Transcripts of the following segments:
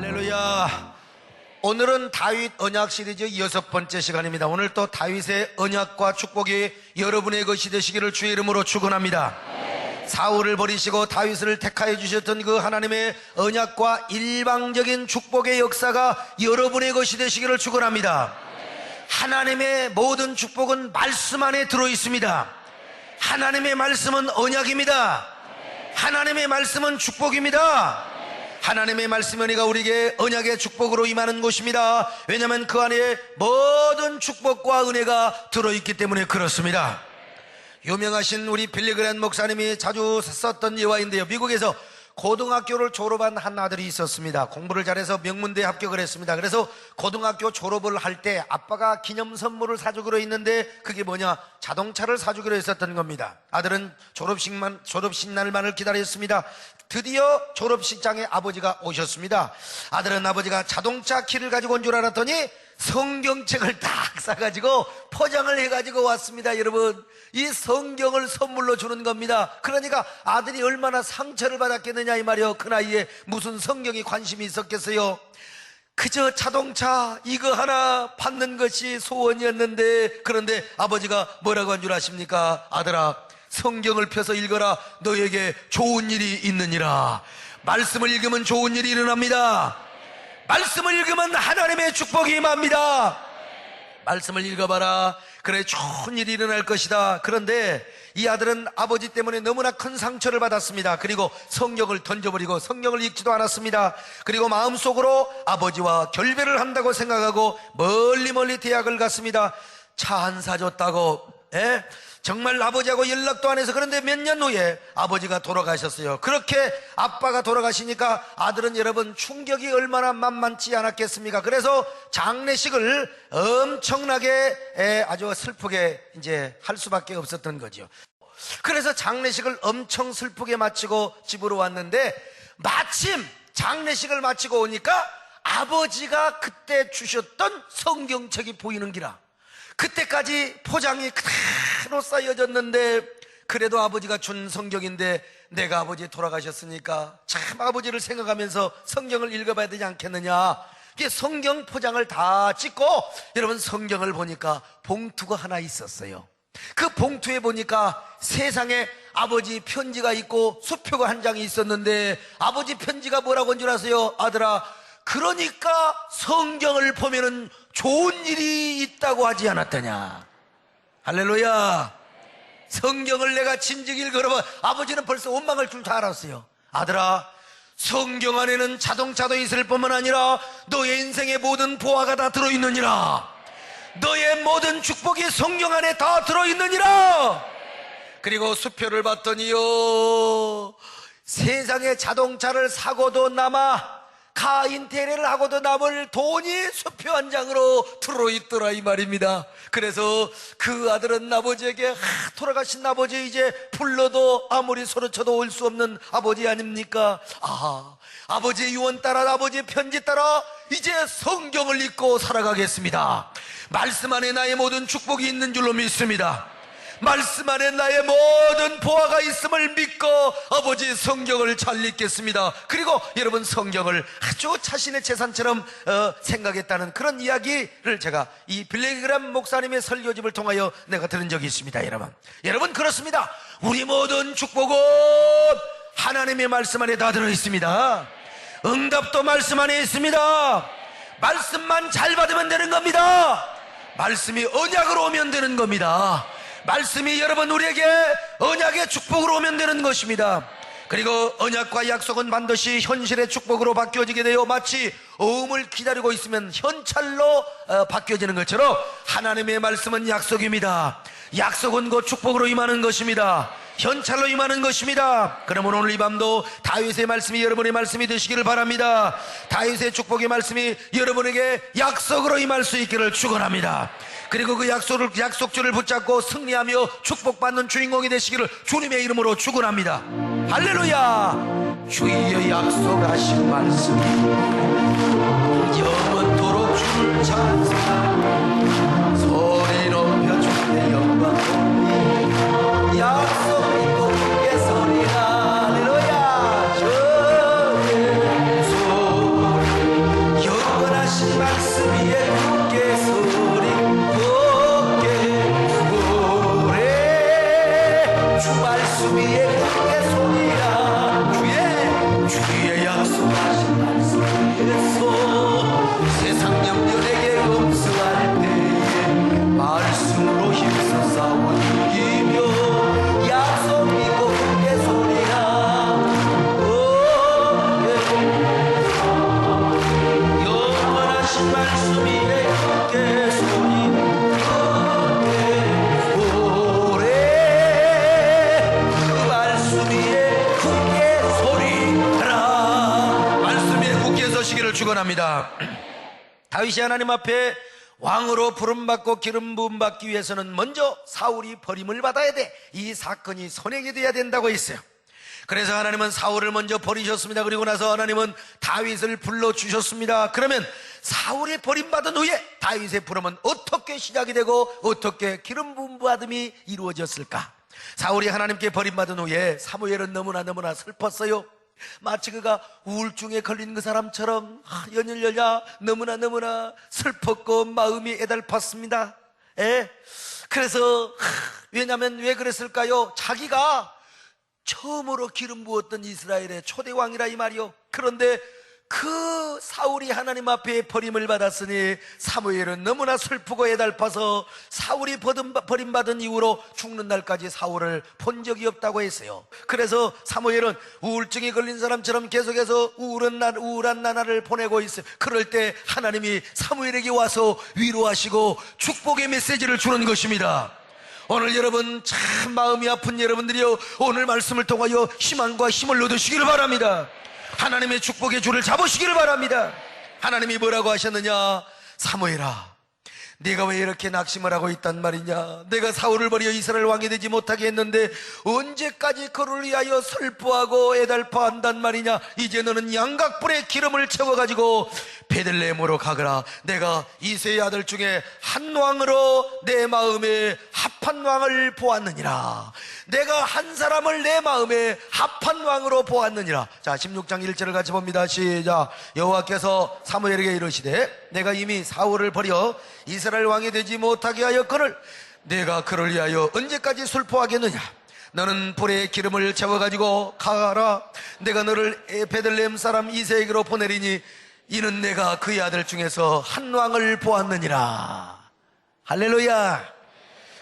할렐루야. 오늘은 다윗 언약 시리즈 6번째 시간입니다. 오늘 또 다윗의 언약과 축복이 여러분의 것이 되시기를 주의 이름으로 축원합니다. 사울을 버리시고 다윗을 택하여 주셨던 그 하나님의 언약과 일방적인 축복의 역사가 여러분의 것이 되시기를 축원합니다. 하나님의 모든 축복은 말씀 안에 들어있습니다. 하나님의 말씀은 언약입니다. 하나님의 말씀은 축복입니다. 하나님의 말씀은 은혜가 우리에게 언약의 축복으로 임하는 곳입니다. 왜냐하면 그 안에 모든 축복과 은혜가 들어있기 때문에 그렇습니다. 유명하신 우리 빌리 그레이엄 목사님이 자주 썼던 예화인데요, 미국에서 고등학교를 졸업한 한 아들이 있었습니다. 공부를 잘해서 명문대에 합격을 했습니다. 그래서 고등학교 졸업을 할 때 아빠가 기념 선물을 사주기로 했는데 그게 뭐냐, 자동차를 사주기로 했었던 겁니다. 아들은 졸업식 날만을 기다렸습니다. 드디어 졸업식장에 아버지가 오셨습니다. 아들은 아버지가 자동차 키를 가지고 온 줄 알았더니 성경책을 딱 싸가지고 포장을 해가지고 왔습니다. 여러분, 이 성경을 선물로 주는 겁니다. 그러니까 아들이 얼마나 상처를 받았겠느냐 이 말이요. 그 나이에 무슨 성경이 관심이 있었겠어요. 그저 자동차 이거 하나 받는 것이 소원이었는데, 그런데 아버지가 뭐라고 한 줄 아십니까? 아들아, 성경을 펴서 읽어라. 너에게 좋은 일이 있느니라. 말씀을 읽으면 좋은 일이 일어납니다. 말씀을 읽으면 하나님의 축복이 임합니다. 말씀을 읽어봐라. 그래, 좋은 일이 일어날 것이다. 그런데 이 아들은 아버지 때문에 너무나 큰 상처를 받았습니다. 그리고 성경을 던져버리고 성경을 읽지도 않았습니다. 그리고 마음속으로 아버지와 결별을 한다고 생각하고 멀리 대학을 갔습니다. 차 안 사줬다고, 정말 아버지하고 연락도 안 해서. 그런데 몇 년 후에 아버지가 돌아가셨어요. 그렇게 아빠가 돌아가시니까 아들은 여러분 충격이 얼마나 만만치 않았겠습니까? 그래서 장례식을 엄청나게 아주 슬프게 이제 할 수밖에 없었던 거죠. 그래서 장례식을 엄청 슬프게 마치고 집으로 왔는데, 마침 장례식을 마치고 오니까 아버지가 그때 주셨던 성경책이 보이는 기라. 그때까지 포장이 그대로 쌓여졌는데, 그래도 아버지가 준 성경인데 내가 아버지 돌아가셨으니까 참 아버지를 생각하면서 성경을 읽어봐야 되지 않겠느냐. 이게 성경 포장을 다 찍고, 여러분 성경을 보니까 봉투가 하나 있었어요. 그 봉투에 보니까 세상에 아버지 편지가 있고 수표가 한 장이 있었는데, 아버지 편지가 뭐라고 한 줄 아세요? 아들아, 그러니까 성경을 보면은 좋은 일이 있다고 하지 않았더냐. 할렐루야. 성경을 내가 진즉 읽어봐. 아버지는 벌써 원망할 줄 다 알았어요. 아들아, 성경 안에는 자동차도 있을 뿐만 아니라 너의 인생의 모든 보화가 다 들어있느니라. 너의 모든 축복이 성경 안에 다 들어있느니라. 그리고 수표를 봤더니요, 세상에 자동차를 사고도 남아 카 인테리어를 하고도 남을 돈이 수표 한 장으로 들어있더라 이 말입니다. 그래서 그 아들은 아버지에게 돌아가신 아버지 이제 불러도 아무리 소리쳐도 올 수 없는 아버지 아닙니까? 아버지의 유언 따라, 아버지의 편지 따라 이제 성경을 읽고 살아가겠습니다. 말씀 안에 나의 모든 축복이 있는 줄로 믿습니다. 말씀 안에 나의 모든 보화가 있음을 믿고 아버지 성경을 잘 읽겠습니다. 그리고 여러분 성경을 아주 자신의 재산처럼 생각했다는 그런 이야기를 제가 이 빌리 그레이엄 목사님의 설교집을 통하여 내가 들은 적이 있습니다. 여러분 그렇습니다. 우리 모든 축복은 하나님의 말씀 안에 다 들어있습니다. 응답도 말씀 안에 있습니다. 말씀만 잘 받으면 되는 겁니다. 말씀이 언약으로 오면 되는 겁니다. 말씀이 여러분 우리에게 언약의 축복으로 오면 되는 것입니다. 그리고 언약과 약속은 반드시 현실의 축복으로 바뀌어지게 되어 마치 어음을 기다리고 있으면 현찰로 바뀌어지는 것처럼 하나님의 말씀은 약속입니다. 약속은 곧 축복으로 임하는 것입니다. 현찰로 임하는 것입니다. 그러면 오늘 이 밤도 다윗의 말씀이 여러분의 말씀이 되시기를 바랍니다. 다윗의 축복의 말씀이 여러분에게 약속으로 임할 수 있기를 축원합니다. 그리고 그 약속줄을 붙잡고 승리하며 축복받는 주인공이 되시기를 주님의 이름으로 축원합니다. 할렐루야. 주의 약속하신 말씀 영원토록 주를 찬송하며 소리 높여 주의 영광 돌리 약속 믿고 주의 소리나. 할렐루야. 주의 소리 축원합니다. 다윗이 하나님 앞에 왕으로 부름받고 기름 부음 받기 위해서는 먼저 사울이 버림을 받아야 돼. 이 사건이 선행이 돼야 된다고 했어요. 그래서 하나님은 사울을 먼저 버리셨습니다. 그리고 나서 하나님은 다윗을 불러주셨습니다. 그러면 사울이 버림받은 후에 다윗의 부름은 어떻게 시작이 되고 어떻게 기름 부음 받음이 이루어졌을까? 사울이 하나님께 버림받은 후에 사무엘은 너무나 슬펐어요. 마치 그가 우울증에 걸린 그 사람처럼 연일연야 너무나 슬펐고 마음이 애달팠습니다. 그래서 왜냐하면 왜 그랬을까요? 자기가 처음으로 기름 부었던 이스라엘의 초대 왕이라 이 말이요. 그런데 그 사울이 하나님 앞에 버림을 받았으니 사무엘은 너무나 슬프고 애달파서 사울이 버림받은 이후로 죽는 날까지 사울을 본 적이 없다고 했어요. 그래서 사무엘은 우울증에 걸린 사람처럼 계속해서 우울한 나날을 보내고 있어요. 그럴 때 하나님이 사무엘에게 와서 위로하시고 축복의 메시지를 주는 것입니다. 오늘 여러분 참 마음이 아픈 여러분들이요, 오늘 말씀을 통하여 희망과 힘을 얻으시기를 바랍니다. 하나님의 축복의 줄을 잡으시기를 바랍니다. 하나님이 뭐라고 하셨느냐? 사무엘아, 네가 왜 이렇게 낙심을 하고 있단 말이냐? 내가 사울을 버려 이스라엘 왕이 되지 못하게 했는데 언제까지 그를 위하여 슬퍼하고 애달파한단 말이냐? 이제 너는 양각불에 기름을 채워가지고 베들레헴으로 가거라. 내가 이새의 아들 중에 한 왕으로 내 마음에 합한 왕을 보았느니라. 내가 한 사람을 내 마음에 합한 왕으로 보았느니라. 자, 16장 1절을 같이 봅니다. 시작. 여호와께서 사무엘에게 이르시되 내가 이미 사울을 버려 이스라엘 왕이 되지 못하게 하였거늘 내가 그를 위하여 언제까지 슬퍼하겠느냐? 너는 불에 기름을 채워가지고 가라. 내가 너를 베들레헴 사람 이새에게로 보내리니 이는 내가 그의 아들 중에서 한 왕을 보았느니라. 할렐루야.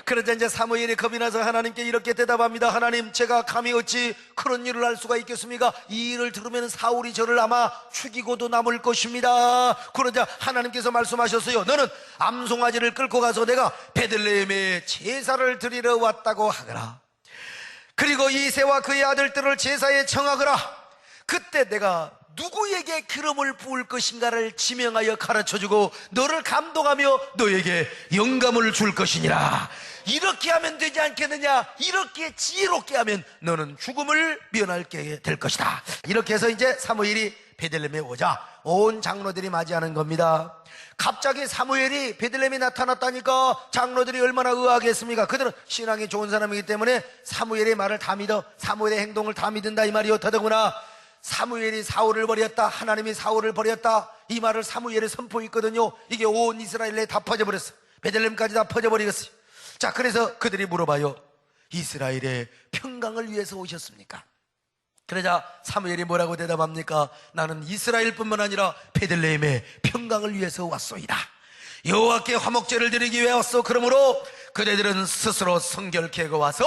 그러자 이제 사무엘이 겁이 나서 하나님께 이렇게 대답합니다. 하나님, 제가 감히 어찌 그런 일을 할 수가 있겠습니까? 이 일을 들으면 사울이 저를 아마 죽이고도 남을 것입니다. 그러자 하나님께서 말씀하셨어요. 너는 암송아지를 끌고 가서 내가 베들레헴에 제사를 드리러 왔다고 하거라. 그리고 이새와 그의 아들들을 제사에 청하거라. 그때 내가 누구에게 기름을 부을 것인가를 지명하여 가르쳐주고 너를 감동하며 너에게 영감을 줄 것이니라. 이렇게 하면 되지 않겠느냐? 이렇게 지혜롭게 하면 너는 죽음을 면하게 될 것이다. 이렇게 해서 이제 사무엘이 베들레헴에 오자 온 장로들이 맞이하는 겁니다. 갑자기 사무엘이 베들레헴에 나타났다니까 장로들이 얼마나 의아하겠습니까? 그들은 신앙이 좋은 사람이기 때문에 사무엘의 말을 다 믿어, 사무엘의 행동을 다 믿는다 이 말이요. 더더구나 사무엘이 사울을 버렸다, 하나님이 사울을 버렸다, 이 말을 사무엘이 선포했거든요. 이게 온 이스라엘에 다 퍼져버렸어. 베들레헴까지 다 퍼져버리겠어요. 자, 그래서 그들이 물어봐요. 이스라엘의 평강을 위해서 오셨습니까? 그러자 사무엘이 뭐라고 대답합니까? 나는 이스라엘뿐만 아니라 베들레헴의 평강을 위해서 왔소이다. 여호와께 화목제를 드리기 위해 왔소. 그러므로 그대들은 스스로 성결케고 와서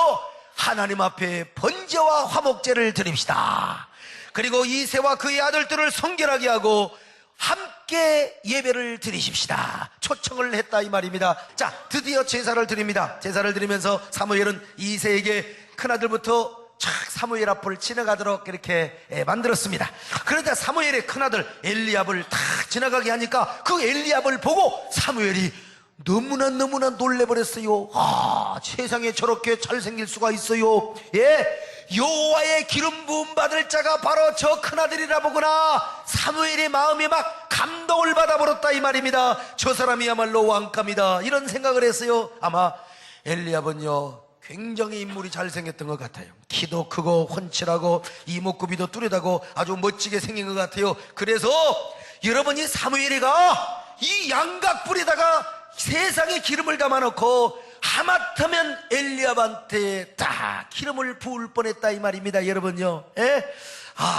하나님 앞에 번제와 화목제를 드립시다. 그리고 이새와 그의 아들들을 성결하게 하고 함께 예배를 드리십시다. 초청을 했다 이 말입니다. 자, 드디어 제사를 드립니다. 제사를 드리면서 사무엘은 이새에게 큰아들부터 착 사무엘 앞을 지나가도록 이렇게 만들었습니다. 그러자 사무엘의 큰아들 엘리압을 다 지나가게 하니까 그 엘리압을 보고 사무엘이 너무나 놀래버렸어요. 세상에 저렇게 잘생길 수가 있어요. 여호와의 기름 부음 받을 자가 바로 저 큰아들이라 보구나. 사무엘의 마음이 막 감동을 받아버렸다 이 말입니다. 저 사람이야말로 왕감이다, 이런 생각을 했어요. 아마 엘리압은요 굉장히 인물이 잘생겼던 것 같아요. 키도 크고 훤칠하고 이목구비도 뚜렷하고 아주 멋지게 생긴 것 같아요. 그래서 여러분이 사무엘이가 이 양각불에다가 세상에 기름을 담아놓고 하마터면 엘리압한테 다 기름을 부을 뻔했다 이 말입니다. 여러분요.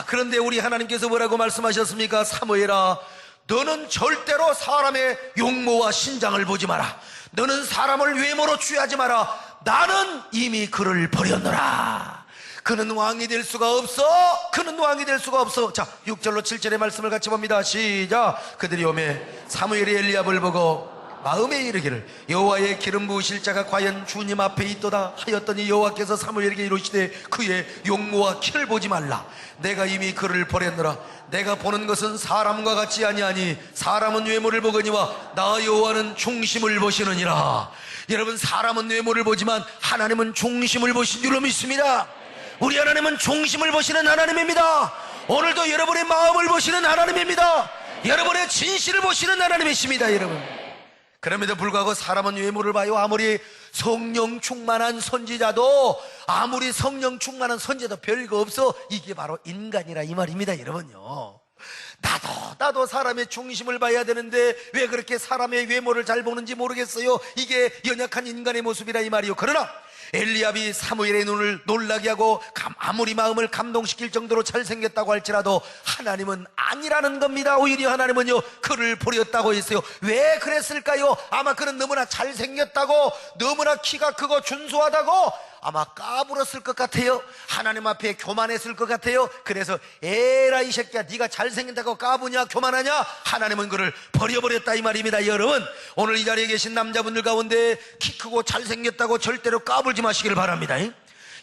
그런데 우리 하나님께서 뭐라고 말씀하셨습니까? 사무엘아, 너는 절대로 사람의 용모와 신장을 보지 마라. 너는 사람을 외모로 취하지 마라. 나는 이미 그를 버렸노라. 그는 왕이 될 수가 없어. 그는 왕이 될 수가 없어. 자, 6절로 7절의 말씀을 같이 봅니다. 시작. 그들이 오매 사무엘이 엘리압을 보고 마음에 이르기를 여호와의 기름 부으실 자가 과연 주님 앞에 있도다 하였더니 여호와께서 사무엘에게 이르시되 그의 용모와 키를 보지 말라. 내가 이미 그를 버렸노라. 내가 보는 것은 사람과 같지 아니하니 사람은 외모를 보거니와 나 여호와는 중심을 보시느니라. 여러분, 사람은 외모를 보지만 하나님은 중심을 보신 줄로 믿습니다. 우리 하나님은 중심을 보시는 하나님입니다. 오늘도 여러분의 마음을 보시는 하나님입니다. 여러분의 진실을 보시는 하나님이십니다. 여러분, 그럼에도 불구하고 사람은 외모를 봐요. 아무리 성령 충만한 선지자도 별거 없어. 이게 바로 인간이라 이 말입니다. 여러분요, 나도 사람의 중심을 봐야 되는데 왜 그렇게 사람의 외모를 잘 보는지 모르겠어요. 이게 연약한 인간의 모습이라 이 말이요. 그러나 엘리압이 사무엘의 눈을 놀라게 하고 아무리 마음을 감동시킬 정도로 잘생겼다고 할지라도 하나님은 아니라는 겁니다. 오히려 하나님은요, 그를 버렸다고 했어요. 왜 그랬을까요? 아마 그는 너무나 잘생겼다고, 너무나 키가 크고 준수하다고 아마 까불었을 것 같아요. 하나님 앞에 교만했을 것 같아요. 그래서 에라 이 새끼야, 네가 잘생긴다고 까부냐 교만하냐? 하나님은 그를 버려버렸다 이 말입니다. 여러분, 오늘 이 자리에 계신 남자분들 가운데 키 크고 잘생겼다고 절대로 까불지 마시기를 바랍니다.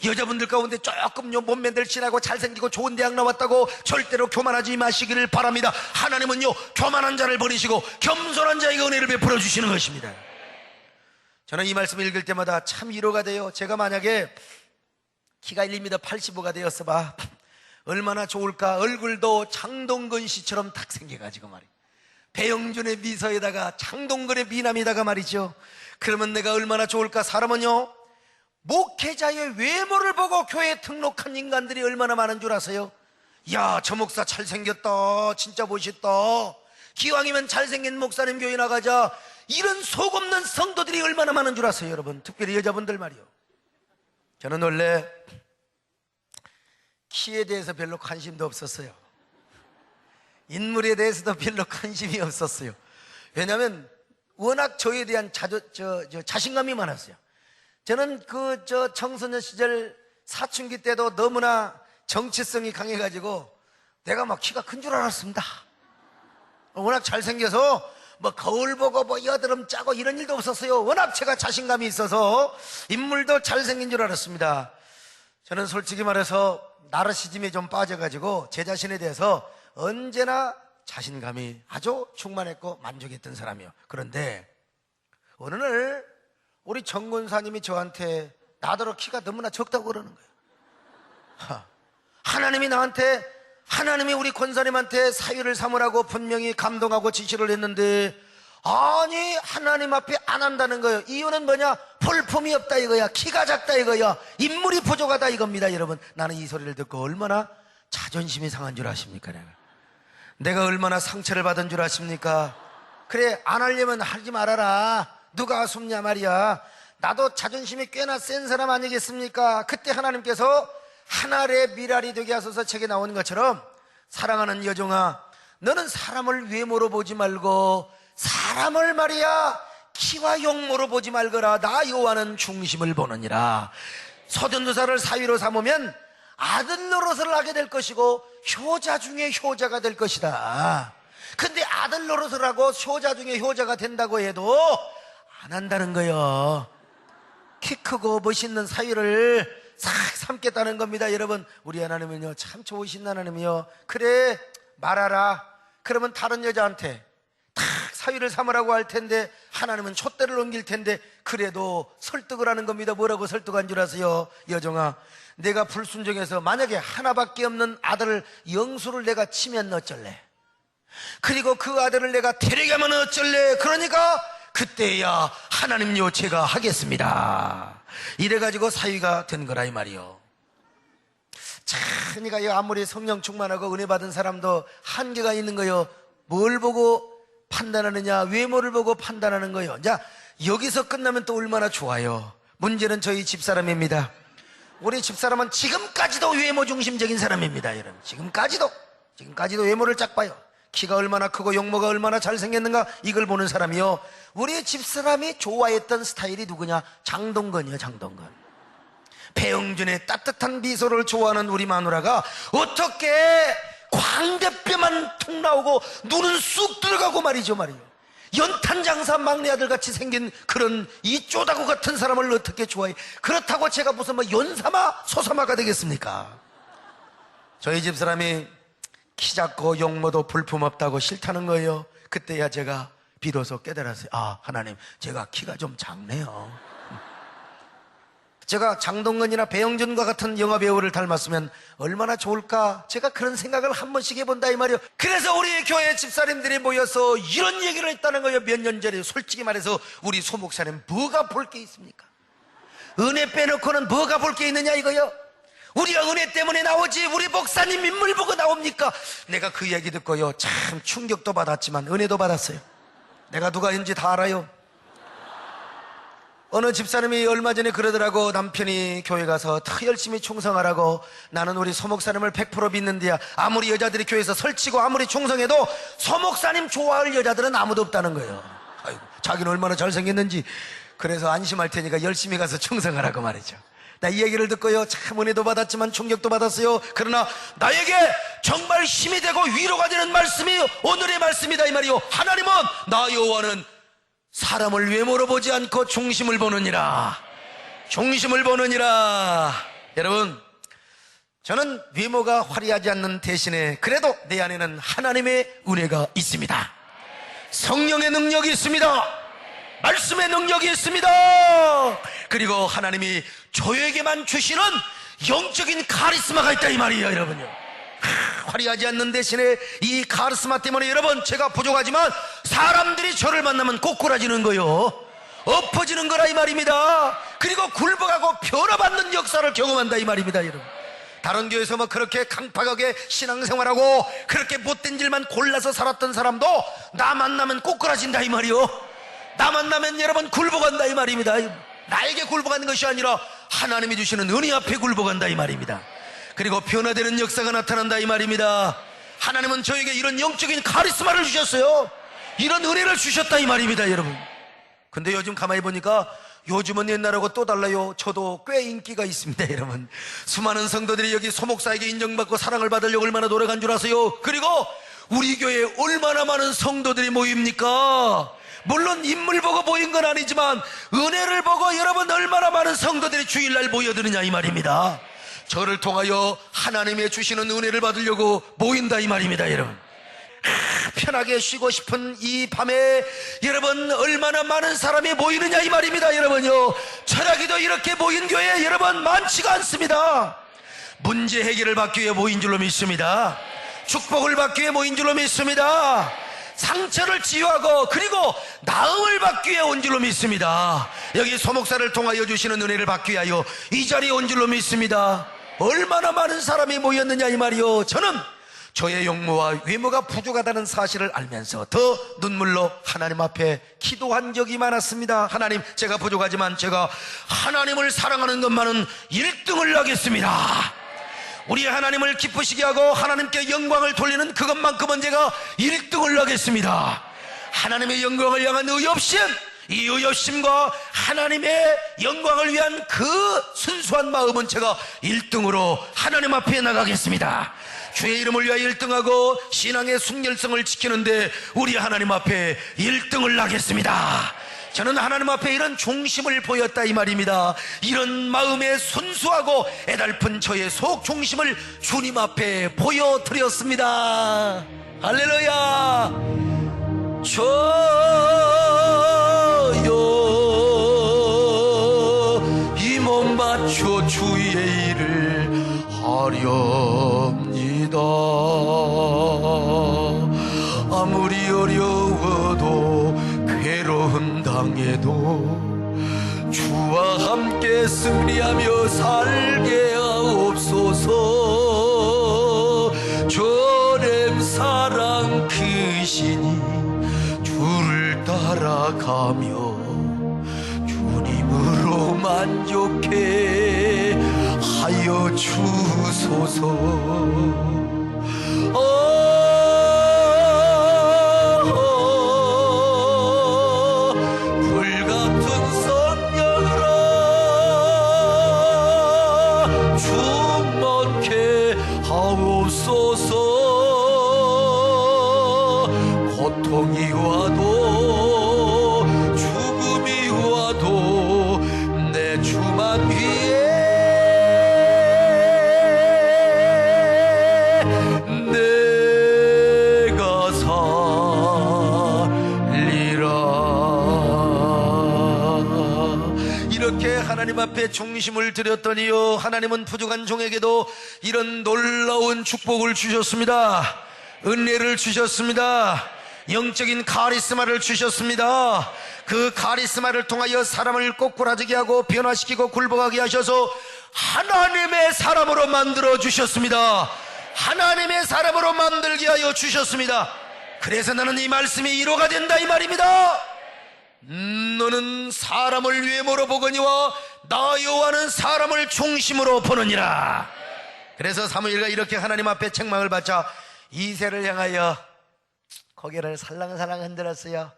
여자분들 가운데 조금 몸매 늘씬하고 잘생기고 좋은 대학 나왔다고 절대로 교만하지 마시기를 바랍니다. 하나님은요, 교만한 자를 버리시고 겸손한 자에게 은혜를 베풀어 주시는 것입니다. 저는 이 말씀을 읽을 때마다 참 위로가 돼요. 제가 만약에 키가 1m 85가 되었어 봐, 얼마나 좋을까. 얼굴도 장동건 씨처럼 탁 생겨가지고 말이에요. 배영준의 미소에다가 장동건의 미남에다가 말이죠. 그러면 내가 얼마나 좋을까. 사람은요, 목회자의 외모를 보고 교회에 등록한 인간들이 얼마나 많은 줄 아세요? 야, 저 목사 잘생겼다, 진짜 멋있다, 기왕이면 잘생긴 목사님 교회 나가자, 이런 속없는 성도들이 얼마나 많은 줄 아세요? 여러분, 특별히 여자분들 말이요. 저는 원래 키에 대해서 별로 관심도 없었어요. 인물에 대해서도 별로 관심이 없었어요. 왜냐하면 워낙 저에 대한 자신감이 많았어요. 저는 청소년 시절 사춘기 때도 너무나 정체성이 강해가지고 내가 막 키가 큰 줄 알았습니다. 워낙 잘생겨서 뭐 거울 보고 뭐 여드름 짜고 이런 일도 없었어요. 워낙 제가 자신감이 있어서 인물도 잘생긴 줄 알았습니다. 저는 솔직히 말해서 나르시즘에 좀 빠져가지고 제 자신에 대해서 언제나 자신감이 아주 충만했고 만족했던 사람이에요. 그런데 어느 날 우리 정 권사님이 저한테 나더러 키가 너무나 적다고 그러는 거예요. 하나님이 우리 권사님한테 사위를 삼으라고 분명히 감동하고 지시를 했는데, 아니 하나님 앞에 안 한다는 거예요. 이유는 뭐냐? 볼품이 없다 이거야. 키가 작다 이거야. 인물이 부족하다 이겁니다. 여러분, 나는 이 소리를 듣고 얼마나 자존심이 상한 줄 아십니까? 내가 얼마나 상처를 받은 줄 아십니까? 그래, 안 하려면 하지 말아라. 누가 숨냐 말이야. 나도 자존심이 꽤나 센 사람 아니겠습니까? 그때 하나님께서 하늘의 미랄이 되게 하소서 책에 나오는 것처럼, 사랑하는 여종아, 너는 사람을 외모로 보지 말고 사람을 말이야 키와 용모로 보지 말거라. 나 여호와는 중심을 보느니라. 서전도사를 사위로 삼으면 아들 노릇을 하게 될 것이고 효자 중에 효자가 될 것이다. 근데 아들 노릇을 하고 효자 중에 효자가 된다고 해도 안 한다는 거예요. 키 크고 멋있는 사위를 싹 삼겠다는 겁니다. 여러분, 우리 하나님은요 참 좋으신 하나님이요. 그래, 말하라. 그러면 다른 여자한테 탁 사위를 삼으라고 할 텐데 하나님은 촛대를 옮길 텐데 그래도 설득을 하는 겁니다. 뭐라고 설득한 줄 아세요? 여종아, 내가 불순종해서 만약에 하나밖에 없는 아들을 영수를 내가 치면 어쩔래? 그리고 그 아들을 내가 데려가면 어쩔래? 그러니까 그때야 하나님요 제가 하겠습니다. 이래가지고 사위가 된 거라 이 말이요. 참, 그러니까 아무리 성령 충만하고 은혜 받은 사람도 한계가 있는 거요. 뭘 보고 판단하느냐? 외모를 보고 판단하는 거요. 자, 여기서 끝나면 또 얼마나 좋아요. 문제는 저희 집사람입니다. 우리 집사람은 지금까지도 외모 중심적인 사람입니다. 여러분, 지금까지도 외모를 짝 봐요. 키가 얼마나 크고 용모가 얼마나 잘생겼는가 이걸 보는 사람이요. 우리 집사람이 좋아했던 스타일이 누구냐? 장동건이요. 장동건. 배영준의 따뜻한 미소를 좋아하는 우리 마누라가 어떻게 광대뼈만 툭 나오고 눈은 쑥 들어가고 말이죠. 연탄장사 막내 아들 같이 생긴 그런 이 쪼다구 같은 사람을 어떻게 좋아해? 그렇다고 제가 무슨 뭐 연사마 소사마가 되겠습니까? 저희 집사람이 키 작고 용모도 볼품없다고 싫다는 거예요. 그때야 제가 비로소 깨달았어요. 아, 하나님, 제가 키가 좀 작네요. 제가 장동건이나 배영준과 같은 영화배우를 닮았으면 얼마나 좋을까? 제가 그런 생각을 한 번씩 해본다 이 말이에요. 그래서 우리 교회 집사님들이 모여서 이런 얘기를 했다는 거예요. 몇 년 전에. 솔직히 말해서 우리 소목사님 뭐가 볼 게 있습니까? 은혜 빼놓고는 뭐가 볼 게 있느냐 이거요. 우리가 은혜 때문에 나오지 우리 목사님 인물 보고 나옵니까? 내가 그 얘기 듣고요, 참 충격도 받았지만 은혜도 받았어요. 내가 누가인지 다 알아요. 어느 집사님이 얼마 전에 그러더라고. 남편이 교회 가서 더 열심히 충성하라고. 나는 우리 소목사님을 100% 믿는데야 아무리 여자들이 교회에서 설치고 아무리 충성해도 소목사님 좋아할 여자들은 아무도 없다는 거예요. 아이고, 자기는 얼마나 잘생겼는지. 그래서 안심할 테니까 열심히 가서 충성하라고 말이죠. 나 이 얘기를 듣고요, 참 은혜도 받았지만 충격도 받았어요. 그러나 나에게 정말 힘이 되고 위로가 되는 말씀이 오늘의 말씀이다 이 말이요. 하나님은 나 여호와는 사람을 외모로 보지 않고 중심을 보느니라. 중심을 보느니라. 여러분, 저는 외모가 화려하지 않는 대신에 그래도 내 안에는 하나님의 은혜가 있습니다. 성령의 능력이 있습니다. 말씀의 능력이 있습니다. 그리고 하나님이 저에게만 주시는 영적인 카리스마가 있다 이 말이에요. 여러분요, 화려하지 않는 대신에 이 카리스마 때문에 여러분, 제가 부족하지만 사람들이 저를 만나면 꼬꾸라지는 거요, 엎어지는 거라 이 말입니다. 그리고 굴복하고 변화받는 역사를 경험한다 이 말입니다. 여러분, 다른 교회에서 뭐 그렇게 강팍하게 신앙생활하고 그렇게 못된 일만 골라서 살았던 사람도 나 만나면 꼬꾸라진다 이 말이요. 나 만나면 여러분 굴복한다 이 말입니다. 나에게 굴복하는 것이 아니라 하나님이 주시는 은혜 앞에 굴복한다 이 말입니다. 그리고 변화되는 역사가 나타난다 이 말입니다. 하나님은 저에게 이런 영적인 카리스마를 주셨어요. 이런 은혜를 주셨다 이 말입니다. 여러분, 근데 요즘 가만히 보니까 요즘은 옛날하고 또 달라요. 저도 꽤 인기가 있습니다. 여러분, 수많은 성도들이 여기 소목사에게 인정받고 사랑을 받으려고 얼마나 노력한 줄 아세요? 그리고 우리 교회에 얼마나 많은 성도들이 모입니까? 물론 인물 보고 모인 건 아니지만 은혜를 보고 여러분 얼마나 많은 성도들이 주일날 모여드느냐 이 말입니다. 저를 통하여 하나님의 주시는 은혜를 받으려고 모인다 이 말입니다. 여러분, 편하게 쉬고 싶은 이 밤에 여러분 얼마나 많은 사람이 모이느냐 이 말입니다. 여러분요, 철학이도 이렇게 모인 교회 여러분 많지가 않습니다. 문제 해결을 받기 위해 모인 줄로 믿습니다. 축복을 받기 위해 모인 줄로 믿습니다. 상처를 치유하고 그리고 나음을 받기 위해 온 줄로 믿습니다. 여기 소목사를 통하여 주시는 은혜를 받기 위하여 이 자리에 온 줄로 믿습니다. 얼마나 많은 사람이 모였느냐 이 말이요. 저는 저의 용모와 외모가 부족하다는 사실을 알면서 더 눈물로 하나님 앞에 기도한 적이 많았습니다. 하나님, 제가 부족하지만 제가 하나님을 사랑하는 것만은 1등을 하겠습니다. 우리 하나님을 기쁘시게 하고 하나님께 영광을 돌리는 그것만큼은 제가 1등을 하겠습니다. 하나님의 영광을 향한 의협심, 이 의협심과 하나님의 영광을 위한 그 순수한 마음은 제가 1등으로 하나님 앞에 나가겠습니다. 주의 이름을 위하여 1등하고 신앙의 순결성을 지키는데 우리 하나님 앞에 1등을 하겠습니다. 저는 하나님 앞에 이런 중심을 보였다 이 말입니다. 이런 마음의 순수하고 애달픈 저의 속 중심을 주님 앞에 보여드렸습니다. 할렐루야. 저요 이 몸 바쳐 주의 일을 하렵니다. 아무리 어려워도 괴로움 당해도 주와 함께 승리하며 살게 하옵소서. 주님 사랑 크시니 주를 따라가며 주님으로 만족해 하여 주소서. 고통이 와도 하나님 앞에 중심을 드렸더니요, 하나님은 부족한 종에게도 이런 놀라운 축복을 주셨습니다. 은혜를 주셨습니다. 영적인 카리스마를 주셨습니다. 그 카리스마를 통하여 사람을 꼬꾸라지게 하고 변화시키고 굴복하게 하셔서 하나님의 사람으로 만들어 주셨습니다. 하나님의 사람으로 만들게 하여 주셨습니다. 그래서 나는 이 말씀이 위로가 된다 이 말입니다. 너는 사람을 외모로 보거니와 나 여호와는 사람을 중심으로 보느니라. 그래서 사무엘가 이렇게 하나님 앞에 책망을 받자 이새를 향하여 고개를 살랑살랑 흔들었어요.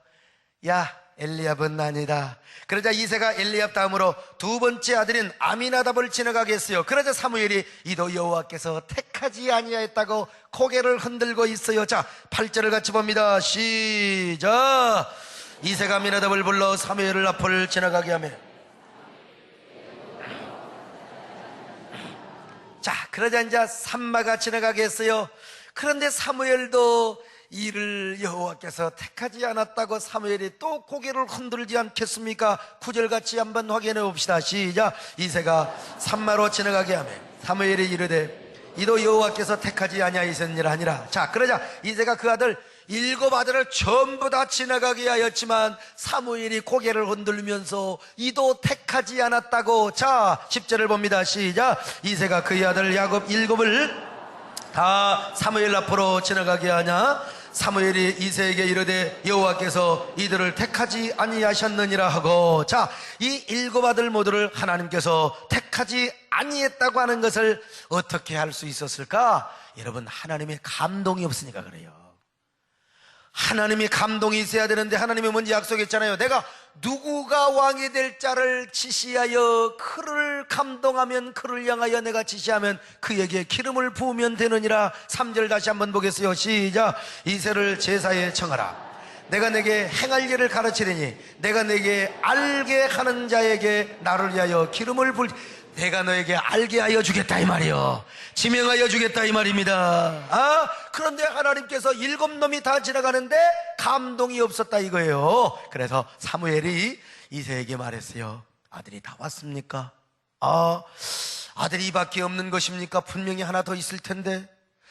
야, 엘리압은 아니다. 그러자 이새가 엘리압 다음으로 두 번째 아들인 아미나답을 지나가게 했어요. 그러자 사무엘이 이도 여호와께서 택하지 아니하였다고 고개를 흔들고 있어요. 자, 8절을 같이 봅니다. 시작. 이새가 아미나답을 불러 사무엘 앞을 지나가게 하며, 자, 그러자 이제 산마가 지나가게 했어요. 그런데 사무엘도 이를 여호와께서 택하지 않았다고 사무엘이 또 고개를 흔들지 않겠습니까? 9절 같이 한번 확인해 봅시다. 시작. 이새가 산마로 지나가게 하며 사무엘이 이르되 이도 여호와께서 택하지 아니하였느니라 하니라. 자, 그러자 이새가 그 아들 7 아들을 전부 다 지나가게 하였지만 사무엘이 고개를 흔들면서 이도 택하지 않았다고. 자, 10절을 봅니다. 시작. 이새가 그의 아들 야곱 7을 다 사무엘 앞으로 지나가게 하냐? 사무엘이 이새에게 이르되 여호와께서 이들을 택하지 아니하셨느니라 하고. 자, 이 7 아들 모두를 하나님께서 택하지 아니했다고 하는 것을 어떻게 할 수 있었을까? 여러분, 하나님의 감동이 없으니까 그래요. 하나님이 감동이 있어야 되는데 하나님이 뭔지 약속했잖아요. 내가 누구가 왕이 될 자를 지시하여 그를 감동하면, 그를 향하여 내가 지시하면 그에게 기름을 부으면 되느니라. 3절 다시 한번 보겠어요. 시작. 이새를 제사에 청하라. 내가 내게 행할 일을 가르치리니 내가 내게 알게 하는 자에게 나를 위하여 기름을 불, 내가 너에게 알게 하여 주겠다 이 말이요, 지명하여 주겠다 이 말입니다. 그런데 하나님께서 7 놈이 다 지나가는데 감동이 없었다 이거예요. 그래서 사무엘이 이새에게 말했어요. 아들이 다 왔습니까? 아들이 이밖에 없는 것입니까? 분명히 하나 더 있을 텐데.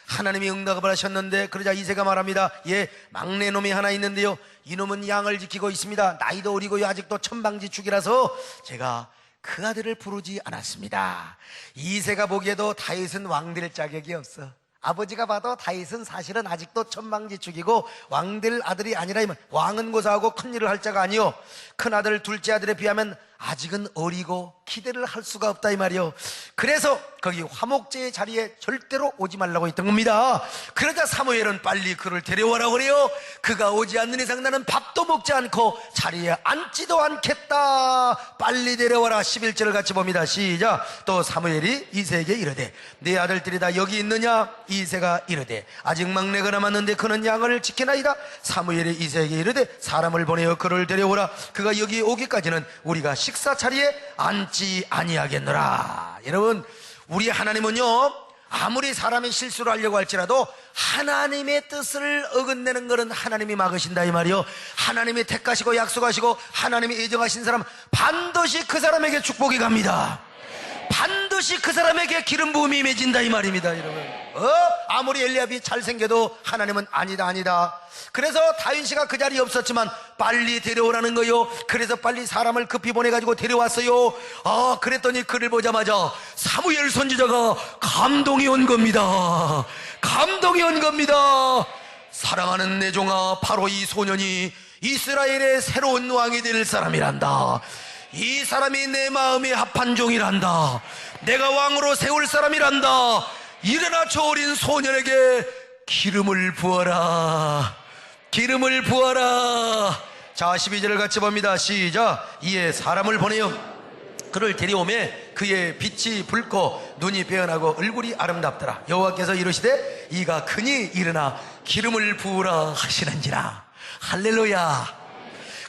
하나님이 응답을 하셨는데. 그러자 이새가 말합니다. 예, 막내 놈이 하나 있는데요, 이놈은 양을 지키고 있습니다. 나이도 어리고요, 아직도 천방지축이라서 제가 그 아들을 부르지 않았습니다. 이새가 보기에도 다윗은 왕될 자격이 없어. 아버지가 봐도 다윗은 사실은 아직도 천방지축이고 왕될 아들이 아니라, 왕은 고사하고 큰 일을 할 자가 아니요, 큰 아들 둘째 아들에 비하면 아직은 어리고 기대를 할 수가 없다 이 말이요. 그래서 거기 화목제의 자리에 절대로 오지 말라고 했던 겁니다. 그러자 사무엘은 빨리 그를 데려오라고 그래요. 그가 오지 않는 이상 나는 밥도 먹지 않고 자리에 앉지도 않겠다. 빨리 데려와라. 11절을 같이 봅니다. 시작. 또 사무엘이 이새에게 이르되 네 아들들이 다 여기 있느냐? 이새가 이르되 아직 막내가 남았는데 그는 양을 지키나이다. 사무엘이 이새에게 이르되 사람을 보내어 그를 데려오라. 그가 여기 오기까지는 우리가 식사 자리에 앉지 아니하겠노라. 여러분, 우리 하나님은요, 아무리 사람이 실수를 하려고 할지라도 하나님의 뜻을 어긋내는 것은 하나님이 막으신다 이 말이요. 하나님이 택하시고 약속하시고 하나님이 예정하신 사람 반드시 그 사람에게 축복이 갑니다. 반드시 그 사람에게 기름 부음이 맺힌다 이 말입니다. 여러분, 아무리 엘리압이 잘생겨도 하나님은 아니다. 그래서 다윗이가 그 자리에 없었지만 빨리 데려오라는 거요. 그래서 빨리 사람을 급히 보내가지고 데려왔어요. 그랬더니 그를 보자마자 사무엘 선지자가 감동이 온 겁니다. 감동이 온 겁니다. 사랑하는 내 종아, 바로 이 소년이 이스라엘의 새로운 왕이 될 사람이란다. 이 사람이 내 마음에 합한 종이란다. 내가 왕으로 세울 사람이란다. 일어나 저 어린 소년에게 기름을 부어라. 기름을 부어라. 자, 12절을 같이 봅니다. 시작. 이에 사람을 보내어 그를 데려오매 그의 빛이 붉고 눈이 빼어나고 얼굴이 아름답더라. 여호와께서 이르시되 이가 크니 일어나 기름을 부으라 하시는지라. 할렐루야.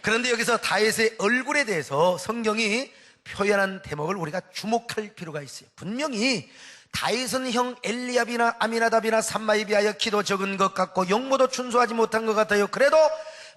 그런데 여기서 다윗의 얼굴에 대해서 성경이 표현한 대목을 우리가 주목할 필요가 있어요. 분명히 다윗은 형 엘리압이나 아미나답이나 삼마에 비하여 키도 적은 것 같고 용모도 준수하지 못한 것 같아요. 그래도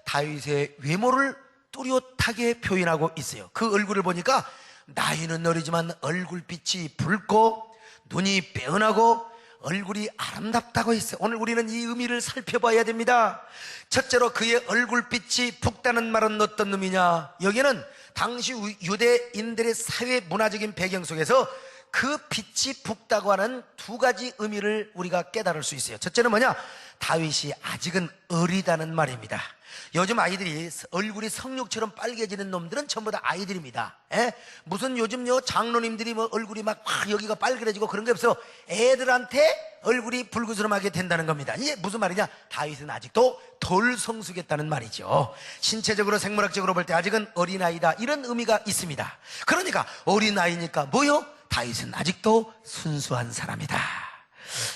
다윗의 외모를 뚜렷하게 표현하고 있어요. 그 얼굴을 보니까 나이는 어리지만 얼굴빛이 붉고 눈이 빼어나고 얼굴이 아름답다고 했어요. 오늘 우리는 이 의미를 살펴봐야 됩니다. 첫째로 그의 얼굴빛이 붉다는 말은 어떤 의미냐? 여기는 당시 유대인들의 사회 문화적인 배경 속에서 그 빛이 붉다고 하는 두 가지 의미를 우리가 깨달을 수 있어요. 첫째는 뭐냐? 다윗이 아직은 어리다는 말입니다. 요즘 아이들이 얼굴이 성육처럼 빨개지는 놈들은 전부 다 아이들입니다. 무슨 요즘 장로님들이 뭐 얼굴이 막 여기가 빨개지고 그런 게 없어. 애들한테 얼굴이 붉으스름하게 된다는 겁니다. 이게 무슨 말이냐? 다윗은 아직도 덜 성숙했다는 말이죠. 신체적으로 생물학적으로 볼 때 아직은 어린아이다, 이런 의미가 있습니다. 그러니까 어린아이니까 뭐요? 다윗은 아직도 순수한 사람이다.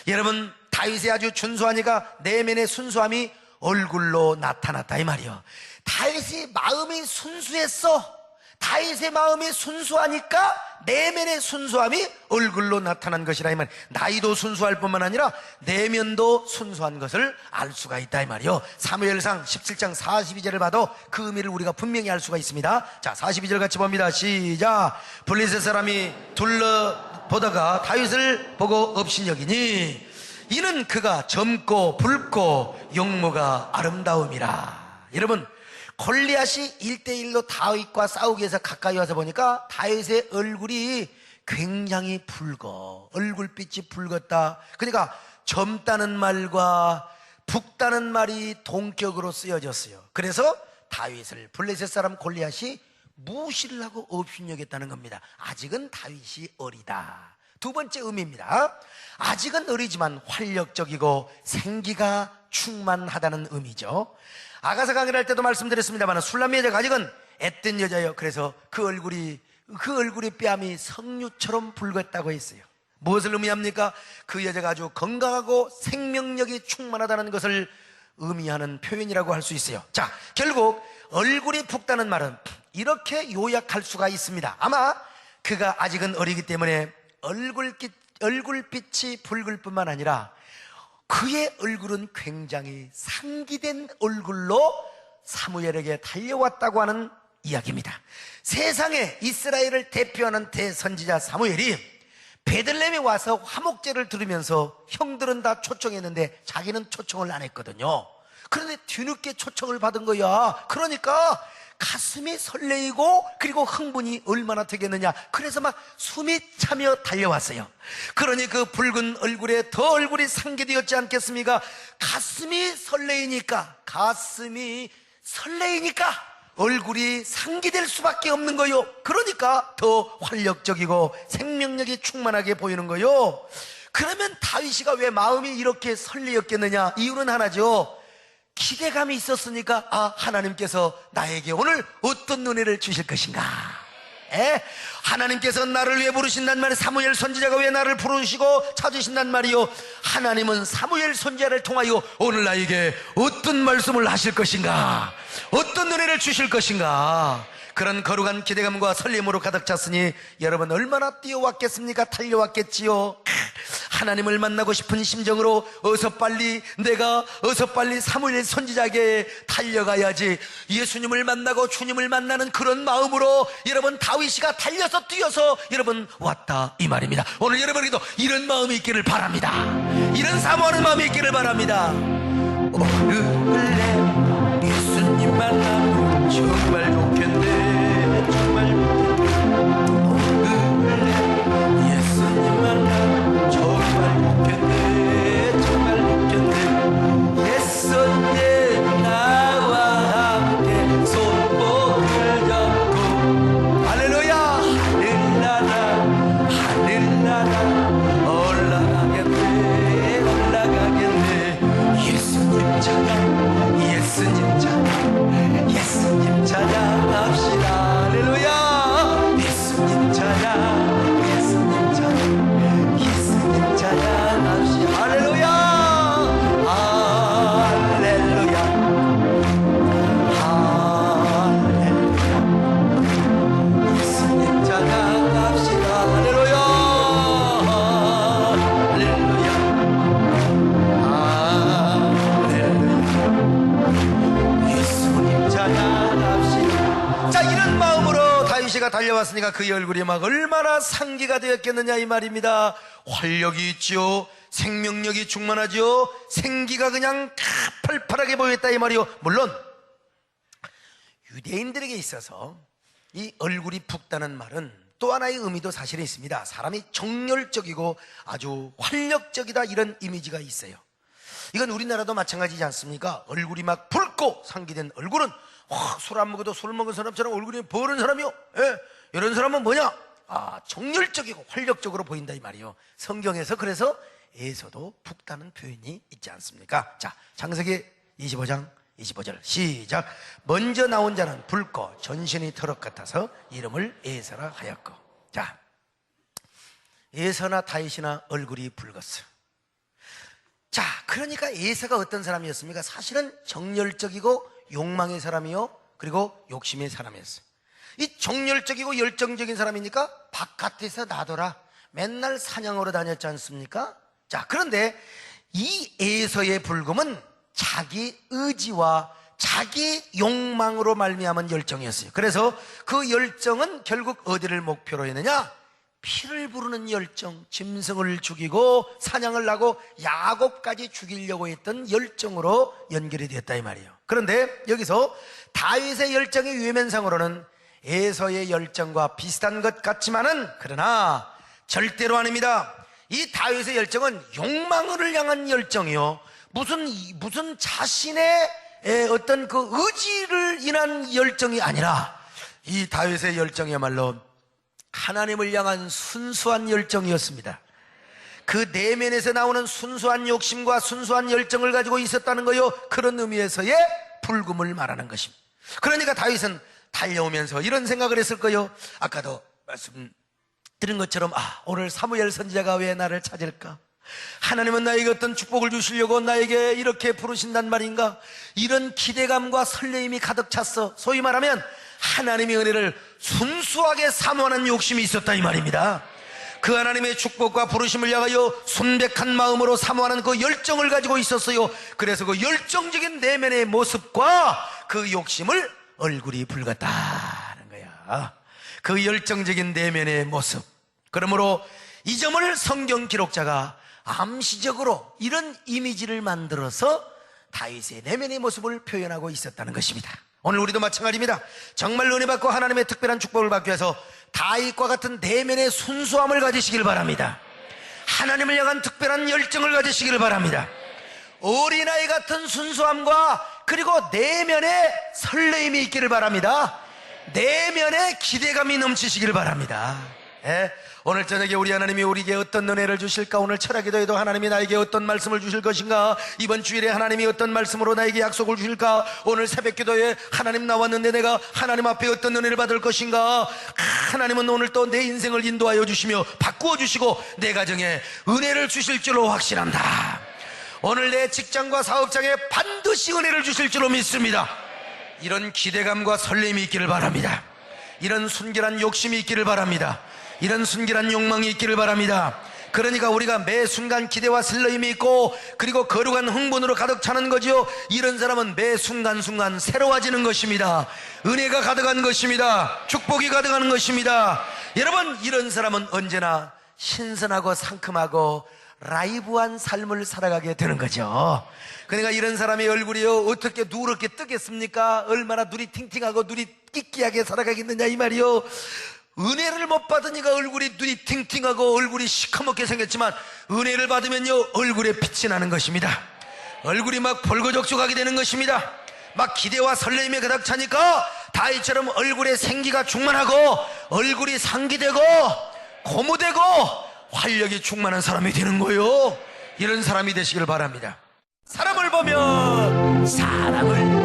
여러분, 다윗의 아주 준수하니까 내면의 순수함이 얼굴로 나타났다 이 말이요. 다윗의 마음이 순수했어. 다윗의 마음이 순수하니까 내면의 순수함이 얼굴로 나타난 것이라 이 말. 나이도 순수할 뿐만 아니라 내면도 순수한 것을 알 수가 있다 이 말이요. 사무엘상 17장 42절을 봐도 그 의미를 우리가 분명히 알 수가 있습니다. 자, 42절 같이 봅니다. 시작. 블레셋 사람이 둘러보다가 다윗을 보고 업신여기니 이는 그가 젊고 붉고 용모가 아름다움이라. 여러분, 골리앗이 1대1로 다윗과 싸우기 위해서 가까이 와서 보니까 다윗의 얼굴이 굉장히 붉어. 얼굴빛이 붉었다. 그러니까 젊다는 말과 붉다는 말이 동격으로 쓰여졌어요. 그래서 다윗을 블레셋 사람 골리앗이 무시를 하고 업신여겼다는 겁니다. 아직은 다윗이 어리다. 두 번째 의미입니다. 아직은 어리지만 활력적이고 생기가 충만하다는 의미죠. 아가서 강의를 할 때도 말씀드렸습니다만 술람 여자가 아직은 앳된 여자예요. 그래서 그 얼굴이 뺨이 석류처럼 붉었다고 했어요. 무엇을 의미합니까? 그 여자가 아주 건강하고 생명력이 충만하다는 것을 의미하는 표현이라고 할 수 있어요. 자, 결국 얼굴이 붉다는 말은 이렇게 요약할 수가 있습니다. 아마 그가 아직은 어리기 때문에 얼굴빛이 붉을 뿐만 아니라 그의 얼굴은 굉장히 상기된 얼굴로 사무엘에게 달려왔다고 하는 이야기입니다. 세상에 이스라엘을 대표하는 대선지자 사무엘이 베들레헴에 와서 화목제를 들으면서 형들은 다 초청했는데 자기는 초청을 안 했거든요. 그런데 뒤늦게 초청을 받은 거야. 그러니까 가슴이 설레이고 그리고 흥분이 얼마나 되겠느냐. 그래서 막 숨이 차며 달려왔어요. 그러니 그 붉은 얼굴에 더 얼굴이 상기되었지 않겠습니까? 가슴이 설레이니까 얼굴이 상기될 수밖에 없는 거요. 그러니까 더 활력적이고 생명력이 충만하게 보이는 거요. 그러면 다윗이가 왜 마음이 이렇게 설레었겠느냐? 이유는 하나죠. 기대감이 있었으니까 하나님께서 나에게 오늘 어떤 은혜를 주실 것인가. 하나님께서 나를 왜 부르신단 말이에요? 사무엘 선지자가 왜 나를 부르시고 찾으신단 말이요? 하나님은 사무엘 선지자를 통하여 오늘 나에게 어떤 말씀을 하실 것인가, 어떤 은혜를 주실 것인가, 그런 거룩한 기대감과 설렘으로 가득 찼으니 여러분 얼마나 뛰어왔겠습니까? 달려왔겠지요. 하나님을 만나고 싶은 심정으로 내가 어서 빨리 사무엘 선지자에게 달려가야지. 예수님을 만나고 주님을 만나는 그런 마음으로 여러분 다윗이가 달려서 뛰어서 여러분 왔다 이 말입니다. 오늘 여러분에게도 이런 마음이 있기를 바랍니다. 이런 사모하는 마음이 있기를 바랍니다. 오늘의 예수님 만나면 정말 좋겠네. 정말 오늘의 예수님 만나면 정말 좋겠네. 정말 좋겠네. 예수님 나와 함께 손목을 잡고 할렐루야 하늘나라 올라가겠네. 예수님 찬양 예수님 찬양 당시가 달려왔으니까 그의 얼굴이 막 얼마나 상기가 되었겠느냐 이 말입니다. 활력이 있죠. 생명력이 충만하죠. 생기가 그냥 팔팔하게 보였다 이 말이요. 물론 유대인들에게 있어서 이 얼굴이 붓다는 말은 또 하나의 의미도 사실은 있습니다. 사람이 정열적이고 아주 활력적이다 이런 이미지가 있어요. 이건 우리나라도 마찬가지지 않습니까? 얼굴이 막 붉고 상기된 얼굴은 술 안 먹어도 술 먹은 사람처럼 얼굴이 버른 사람이요. 예, 이런 사람은 뭐냐? 정열적이고 활력적으로 보인다 이 말이요. 성경에서 그래서 에서도 붓다는 표현이 있지 않습니까? 자, 창세기 25장 25절 시작. 먼저 나온 자는 붉고 전신이 터럭 같아서 이름을 에서라 하였고. 자, 에서나 다윗이나 얼굴이 붉었어. 자, 그러니까 에서가 어떤 사람이었습니까? 사실은 정열적이고 욕망의 사람이요, 그리고 욕심의 사람이었어요. 이 정열적이고 열정적인 사람이니까 바깥에서 나더라 맨날 사냥으로 다녔지 않습니까? 자, 그런데 이 에서의 붉음은 자기 의지와 자기 욕망으로 말미암은 열정이었어요. 그래서 그 열정은 결국 어디를 목표로 했느냐? 피를 부르는 열정, 짐승을 죽이고 사냥을 하고 야곱까지 죽이려고 했던 열정으로 연결이 되었다 이 말이에요. 그런데 여기서 다윗의 열정의 유면상으로는 에서의 열정과 비슷한 것 같지만은 그러나 절대로 아닙니다. 이 다윗의 열정은 욕망을 향한 열정이요, 무슨 자신의 어떤 그 의지를 인한 열정이 아니라 이 다윗의 열정이야말로 하나님을 향한 순수한 열정이었습니다. 그 내면에서 나오는 순수한 욕심과 순수한 열정을 가지고 있었다는 거요. 그런 의미에서의 붉음을 말하는 것입니다. 그러니까 다윗은 달려오면서 이런 생각을 했을 거요. 아까도 말씀드린 것처럼 오늘 사무엘 선지자가 왜 나를 찾을까? 하나님은 나에게 어떤 축복을 주시려고 나에게 이렇게 부르신단 말인가? 이런 기대감과 설레임이 가득 찼어. 소위 말하면 하나님의 은혜를 순수하게 사모하는 욕심이 있었다 이 말입니다. 그 하나님의 축복과 부르심을 향하여 순백한 마음으로 사모하는 그 열정을 가지고 있었어요. 그래서 그 열정적인 내면의 모습과 그 욕심을 얼굴이 붉었다는 거야. 그 열정적인 내면의 모습. 그러므로 이 점을 성경 기록자가 암시적으로 이런 이미지를 만들어서 다윗의 내면의 모습을 표현하고 있었다는 것입니다. 오늘 우리도 마찬가지입니다. 정말 은혜 받고 하나님의 특별한 축복을 받기 위해서 다윗과 같은 내면의 순수함을 가지시길 바랍니다. 하나님을 향한 특별한 열정을 가지시길 바랍니다. 어린아이 같은 순수함과 그리고 내면의 설레임이 있기를 바랍니다. 내면의 기대감이 넘치시길 바랍니다. 오늘 저녁에 우리 하나님이 우리에게 어떤 은혜를 주실까? 오늘 철학기도에도 하나님이 나에게 어떤 말씀을 주실 것인가? 이번 주일에 하나님이 어떤 말씀으로 나에게 약속을 주실까? 오늘 새벽기도에 하나님 나왔는데 내가 하나님 앞에 어떤 은혜를 받을 것인가? 하나님은 오늘 또 내 인생을 인도하여 주시며 바꾸어 주시고 내 가정에 은혜를 주실 줄로 확신한다. 오늘 내 직장과 사업장에 반드시 은혜를 주실 줄로 믿습니다. 이런 기대감과 설렘이 있기를 바랍니다. 이런 순결한 욕심이 있기를 바랍니다. 이런 순결한 욕망이 있기를 바랍니다. 그러니까 우리가 매 순간 기대와 설렘이 있고 그리고 거룩한 흥분으로 가득 차는 거지요. 이런 사람은 매 순간순간 새로워지는 것입니다. 은혜가 가득한 것입니다. 축복이 가득한 것입니다. 여러분, 이런 사람은 언제나 신선하고 상큼하고 라이브한 삶을 살아가게 되는 거죠. 그러니까 이런 사람의 얼굴이요, 어떻게 누렇게 뜨겠습니까? 얼마나 눈이 팅팅하고 눈이 끼끼하게 살아가겠느냐 이 말이요. 은혜를 못 받으니까 얼굴이 눈이 팅팅하고 얼굴이 시커멓게 생겼지만 은혜를 받으면요 얼굴에 빛이 나는 것입니다. 얼굴이 막 벌거적적하게 되는 것입니다. 막 기대와 설렘이 가득 차니까 다윗처럼 얼굴에 생기가 충만하고 얼굴이 상기되고 고무되고 활력이 충만한 사람이 되는 거예요. 이런 사람이 되시길 바랍니다. 사람을 보면 세상을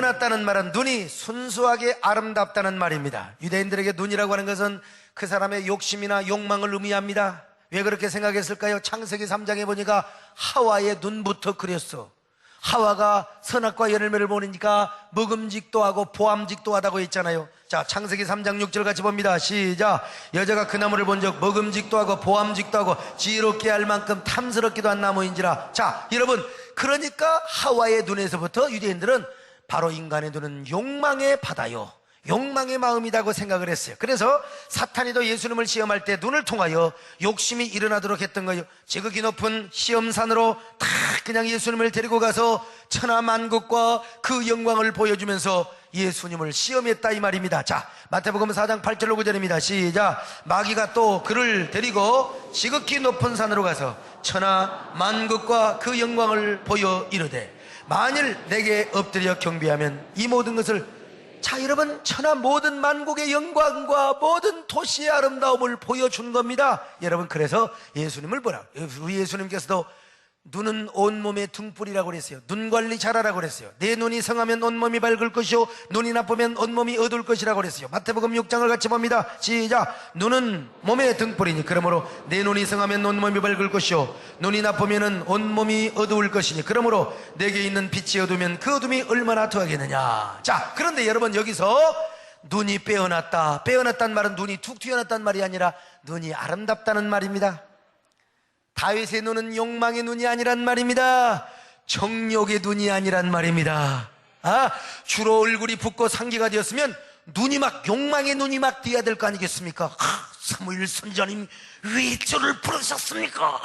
빼어났다는 말은 눈이 순수하게 아름답다는 말입니다. 유대인들에게 눈이라고 하는 것은 그 사람의 욕심이나 욕망을 의미합니다. 왜 그렇게 생각했을까요? 창세기 3장에 보니까 하와의 눈부터 그렸어. 하와가 선악과 열매를 보니까 먹음직도 하고 보암직도 하다고 했잖아요. 자, 창세기 3장 6절 같이 봅니다. 시작. 여자가 그 나무를 본즉 먹음직도 하고 보암직도 하고 지혜롭게 할 만큼 탐스럽기도 한 나무인지라. 자, 여러분, 그러니까 하와의 눈에서부터 유대인들은 바로 인간의 눈은 욕망의 바다요, 욕망의 마음이라고 생각을 했어요. 그래서 사탄이도 예수님을 시험할 때 눈을 통하여 욕심이 일어나도록 했던 거예요. 지극히 높은 시험산으로 다 그냥 예수님을 데리고 가서 천하만국과 그 영광을 보여주면서 예수님을 시험했다 이 말입니다. 자, 마태복음 4장 8절로 9절입니다. 시작. 마귀가 또 그를 데리고 지극히 높은 산으로 가서 천하만국과 그 영광을 보여 이르되 만일 내게 엎드려 경배하면 이 모든 것을. 자, 여러분, 천하 모든 만국의 영광과 모든 도시의 아름다움을 보여준 겁니다. 여러분, 그래서 예수님을 보라. 우리 예수님께서도 눈은 온몸의 등불이라고 그랬어요. 눈 관리 잘하라고 그랬어요. 내 눈이 성하면 온몸이 밝을 것이요 눈이 나쁘면 온몸이 어두울 것이라고 그랬어요. 마태복음 6장을 같이 봅니다. 시작. 눈은 몸의 등불이니 그러므로 내 눈이 성하면 온몸이 밝을 것이요 눈이 나쁘면 온몸이 어두울 것이니 그러므로 내게 있는 빛이 어두우면 그 어둠이 얼마나 더하겠느냐. 자, 그런데 여러분, 여기서 눈이 빼어났다. 빼어났다는 말은 눈이 툭 튀어났다는 말이 아니라 눈이 아름답다는 말입니다. 다윗의 눈은 욕망의 눈이 아니란 말입니다. 정욕의 눈이 아니란 말입니다. 주로 얼굴이 붓고 상기가 되었으면 눈이 막 욕망의 눈이 막 띄어야 될 거 아니겠습니까? 사무엘 선지자님 왜 저를 부르셨습니까?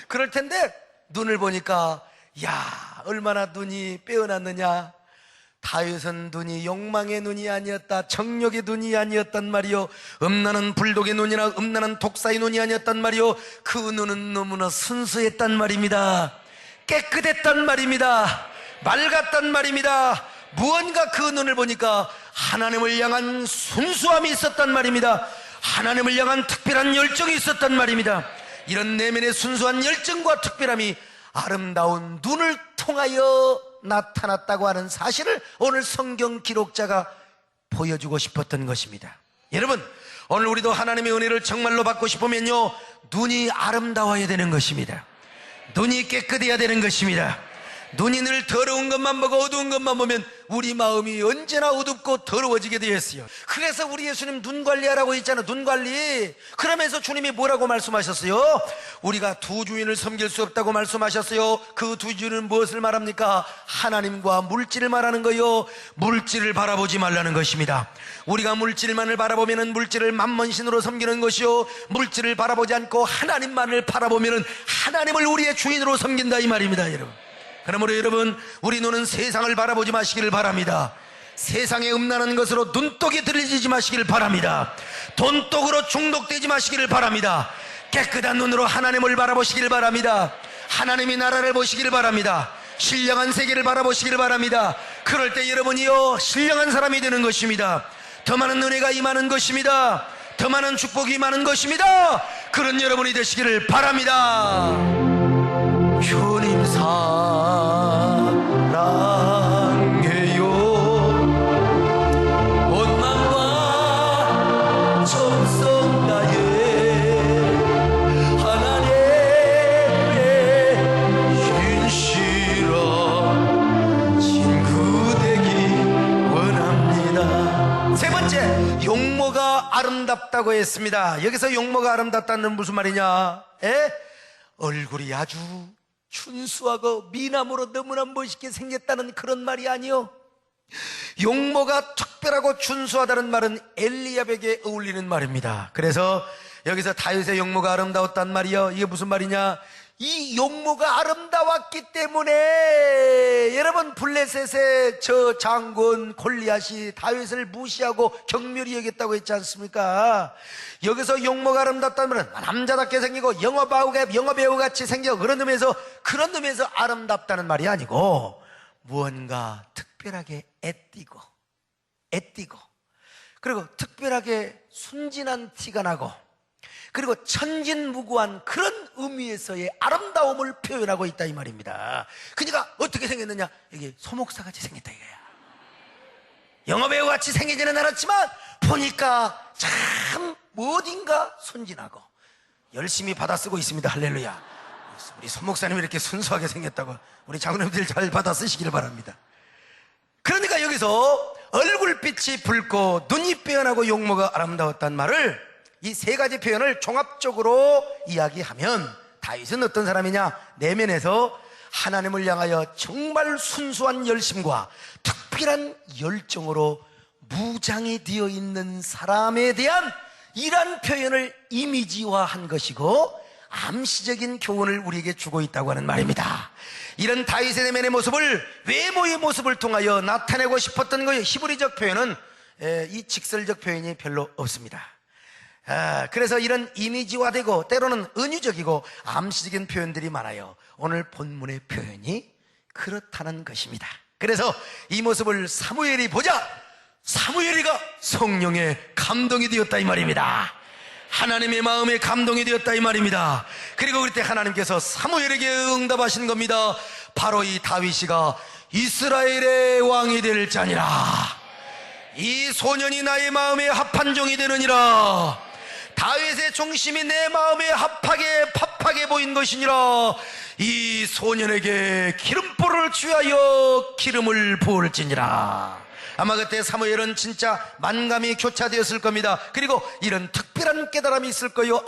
그럴 텐데 눈을 보니까 야, 얼마나 눈이 빼어났느냐. 다윗은 눈이 욕망의 눈이 아니었다, 정욕의 눈이 아니었단 말이요, 음란한 불독의 눈이나 음란한 독사의 눈이 아니었단 말이요, 그 눈은 너무나 순수했단 말입니다. 깨끗했단 말입니다. 맑았단 말입니다. 무언가 그 눈을 보니까 하나님을 향한 순수함이 있었단 말입니다. 하나님을 향한 특별한 열정이 있었단 말입니다. 이런 내면의 순수한 열정과 특별함이 아름다운 눈을 통하여 나타났다고 하는 사실을 오늘 성경 기록자가 보여주고 싶었던 것입니다. 여러분, 오늘 우리도 하나님의 은혜를 정말로 받고 싶으면요, 눈이 아름다워야 되는 것입니다. 눈이 깨끗해야 되는 것입니다. 눈이 늘 더러운 것만 보고 어두운 것만 보면 우리 마음이 언제나 어둡고 더러워지게 되어 있어요. 그래서 우리 예수님 눈 관리하라고 했잖아요. 눈 관리. 그러면서 주님이 뭐라고 말씀하셨어요? 우리가 두 주인을 섬길 수 없다고 말씀하셨어요. 그 두 주인은 무엇을 말합니까? 하나님과 물질을 말하는 거요, 물질을 바라보지 말라는 것입니다. 우리가 물질만을 바라보면 물질을 만몬신으로 섬기는 것이요, 물질을 바라보지 않고 하나님만을 바라보면 하나님을 우리의 주인으로 섬긴다 이 말입니다. 여러분, 그러므로 여러분, 우리 눈은 세상을 바라보지 마시기를 바랍니다. 세상에 음란한 것으로 눈독이 들이지 마시기를 바랍니다. 돈독으로 중독되지 마시기를 바랍니다. 깨끗한 눈으로 하나님을 바라보시기를 바랍니다. 하나님의 나라를 보시기를 바랍니다. 신령한 세계를 바라보시기를 바랍니다. 그럴 때 여러분이요, 신령한 사람이 되는 것입니다. 더 많은 은혜가 임하는 것입니다. 더 많은 축복이 임하는 것입니다. 그런 여러분이 되시기를 바랍니다. 주님 사랑해요. 온 맘과 정성 다해 하나님의 신실한 친구 되기 원합니다. 세 번째, 용모가 아름답다고 했습니다. 여기서 용모가 아름답다는 무슨 말이냐? 얼굴이 아주 춘수하고 미남으로 너무나 멋있게 생겼다는 그런 말이 아니요, 용모가 특별하고 준수하다는 말은 엘리압에게 어울리는 말입니다. 그래서 여기서 다윗의 용모가 아름다웠단 말이요, 이게 무슨 말이냐? 이 용모가 아름다웠기 때문에 여러분, 블레셋의 저 장군 골리앗이 다윗을 무시하고 경멸히 여겼다고 했지 않습니까? 여기서 용모가 아름답다면 남자답게 생기고 영화배우같이 생겨 그런 의미에서 아름답다는 말이 아니고, 무언가 특별하게 애띠고 그리고 특별하게 순진한 티가 나고, 그리고 천진무구한 그런 의미에서의 아름다움을 표현하고 있다 이 말입니다. 그러니까 어떻게 생겼느냐, 이게 소목사같이 생겼다 이거야. 영화배우 같이 생기지는 않았지만 보니까 참 어딘가 순진하고 열심히 받아 쓰고 있습니다. 할렐루야. 우리 소목사님이 이렇게 순수하게 생겼다고 우리 장로님들 잘 받아 쓰시길 바랍니다. 그러니까 여기서 얼굴빛이 붉고 눈이 빼어나고 용모가 아름다웠단 말을, 이 세 가지 표현을 종합적으로 이야기하면 다윗은 어떤 사람이냐, 내면에서 하나님을 향하여 정말 순수한 열심과 특별한 열정으로 무장이 되어 있는 사람에 대한 이러한 표현을 이미지화한 것이고 암시적인 교훈을 우리에게 주고 있다고 하는 말입니다. 이런 다윗의 내면의 모습을, 외모의 모습을 통하여 나타내고 싶었던 거예요. 히브리적 표현은 이 직설적 표현이 별로 없습니다. 그래서 이런 이미지화되고 때로는 은유적이고 암시적인 표현들이 많아요. 오늘 본문의 표현이 그렇다는 것입니다. 그래서 이 모습을 사무엘이 보자 사무엘이가 성령의 감동이 되었다 이 말입니다. 하나님의 마음에 감동이 되었다 이 말입니다. 그리고 그때 하나님께서 사무엘에게 응답하신 겁니다. 바로 이 다윗이가 이스라엘의 왕이 될 자니라. 이 소년이 나의 마음에 합한 종이 되느니라. 다윗의 중심이 내 마음에 합하게 보인 것이니라. 이 소년에게 기름불을 취하여 기름을 부을지니라. 아마 그때 사무엘은 진짜 만감이 교차되었을 겁니다. 그리고 이런 특별한 깨달음이 있을 거예요.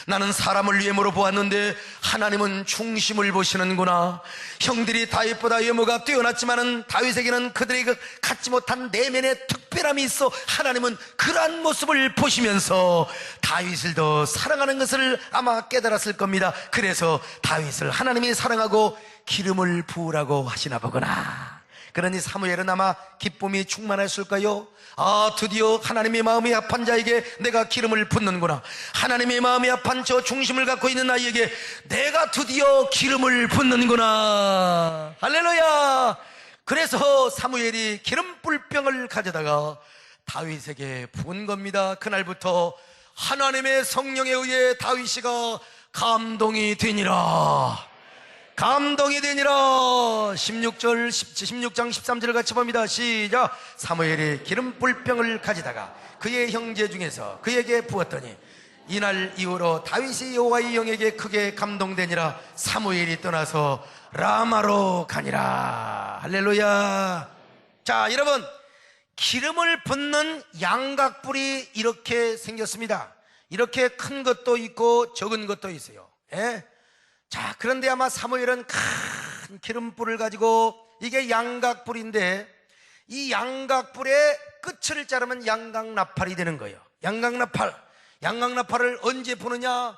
나는 사람을 외모로 보았는데 하나님은 중심을 보시는구나. 형들이 다윗보다 외모가 뛰어났지만은 다윗에게는 그들이 갖지 못한 내면의 특별함이 있어 하나님은 그러한 모습을 보시면서 다윗을 더 사랑하는 것을 아마 깨달았을 겁니다. 그래서 다윗을 하나님이 사랑하고 기름을 부으라고 하시나 보구나. 그러니 사무엘은 아마 기쁨이 충만했을까요? 드디어 하나님의 마음이 합한 자에게 내가 기름을 붓는구나. 하나님의 마음이 합한 저 중심을 갖고 있는 아이에게 내가 드디어 기름을 붓는구나. 할렐루야. 그래서 사무엘이 기름불병을 가져다가 다윗에게 부은 겁니다. 그날부터 하나님의 성령에 의해 다윗이가 감동이 되니라. 감동이 되니라. 16장 13절을 같이 봅니다. 시작. 사무엘이 기름불병을 가져다가 그의 형제 중에서 그에게 부었더니 이날 이후로 다윗이 여호와의 영에게 크게 감동되니라. 사무엘이 떠나서 라마로 가니라. 할렐루야. 자, 여러분, 기름을 붓는 양각불이 이렇게 생겼습니다. 이렇게 큰 것도 있고 적은 것도 있어요. 예? 자, 그런데 아마 사무엘은 큰 기름불을 가지고, 이게 양각불인데 이 양각불의 끝을 자르면 양각나팔이 되는 거예요. 양각나팔을 언제 부느냐?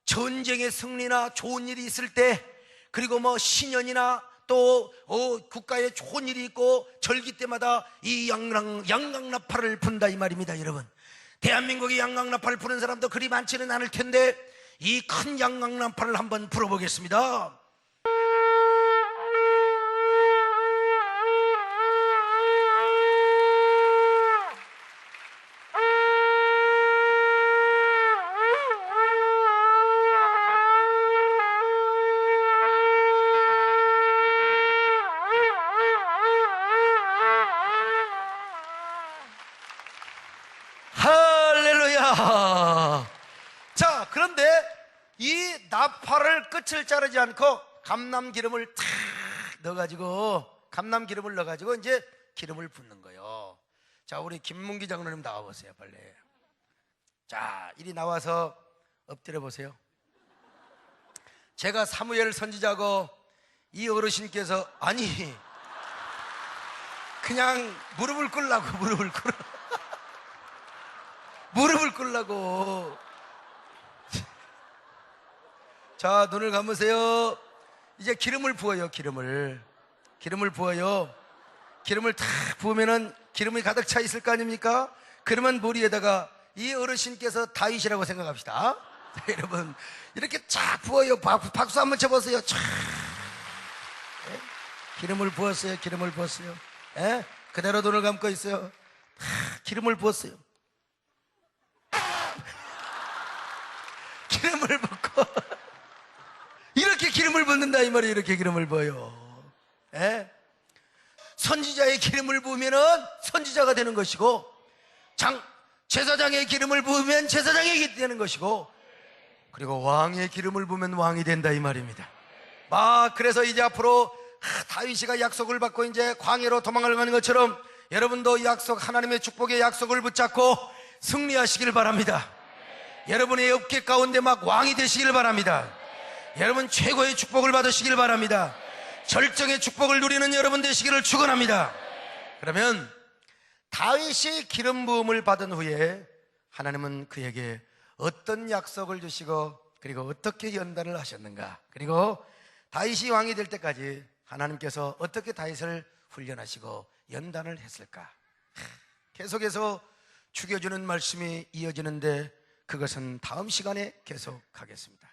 전쟁의 승리나 좋은 일이 있을 때, 그리고 뭐 신년이나 또 국가에 좋은 일이 있고 절기 때마다 이 양각나팔을 분다 이 말입니다. 여러분, 대한민국이 양각나팔을 부는 사람도 그리 많지는 않을 텐데 이 큰 양각나팔을 한번 불어보겠습니다. 할렐루야. 자, 그런데 이 나팔을 끝을 자르지 않고 감람기름을 탁 넣어가지고, 감람기름을 넣어가지고 이제 기름을 붓는 거예요. 자, 우리 김문기 장로님 나와보세요, 빨리. 자, 이리 나와서 엎드려 보세요. 제가 사무엘 선지자고 이 어르신께서, 아니, 그냥 무릎을 꿇으려고, 무릎을 꿇으려고. 자, 눈을 감으세요. 이제 기름을 부어요. 기름을 부어요. 기름을 탁 부으면은 기름이 가득 차 있을 거 아닙니까? 그러면 머리에다가 이 어르신께서 다윗이라고 생각합시다. 자, 여러분, 이렇게 쫙 부어요. 박수 한번 쳐보세요. 쫙. 예? 기름을 부었어요. 예? 그대로 눈을 감고 있어요. 기름을 부었어요. 기름을 붓고 기름을 붓는다 이 말이에요. 이렇게 기름을 부어요. 예? 선지자의 기름을 부으면은 선지자가 되는 것이고, 제사장의 기름을 부으면 제사장이 되는 것이고, 그리고 왕의 기름을 부으면 왕이 된다 이 말입니다. 그래서 이제 앞으로 다윗이가 약속을 받고 이제 광야로 도망을 가는 것처럼 여러분도 약속, 하나님의 축복의 약속을 붙잡고 승리하시길 바랍니다. 여러분의 어깨 가운데 막 왕이 되시길 바랍니다. 여러분 최고의 축복을 받으시길 바랍니다. 절정의 축복을 누리는 여러분 되시기를 축원합니다. 그러면 다윗이 기름 부음을 받은 후에 하나님은 그에게 어떤 약속을 주시고 그리고 어떻게 연단을 하셨는가, 그리고 다윗이 왕이 될 때까지 하나님께서 어떻게 다윗을 훈련하시고 연단을 했을까, 계속해서 죽여주는 말씀이 이어지는데 그것은 다음 시간에 계속하겠습니다.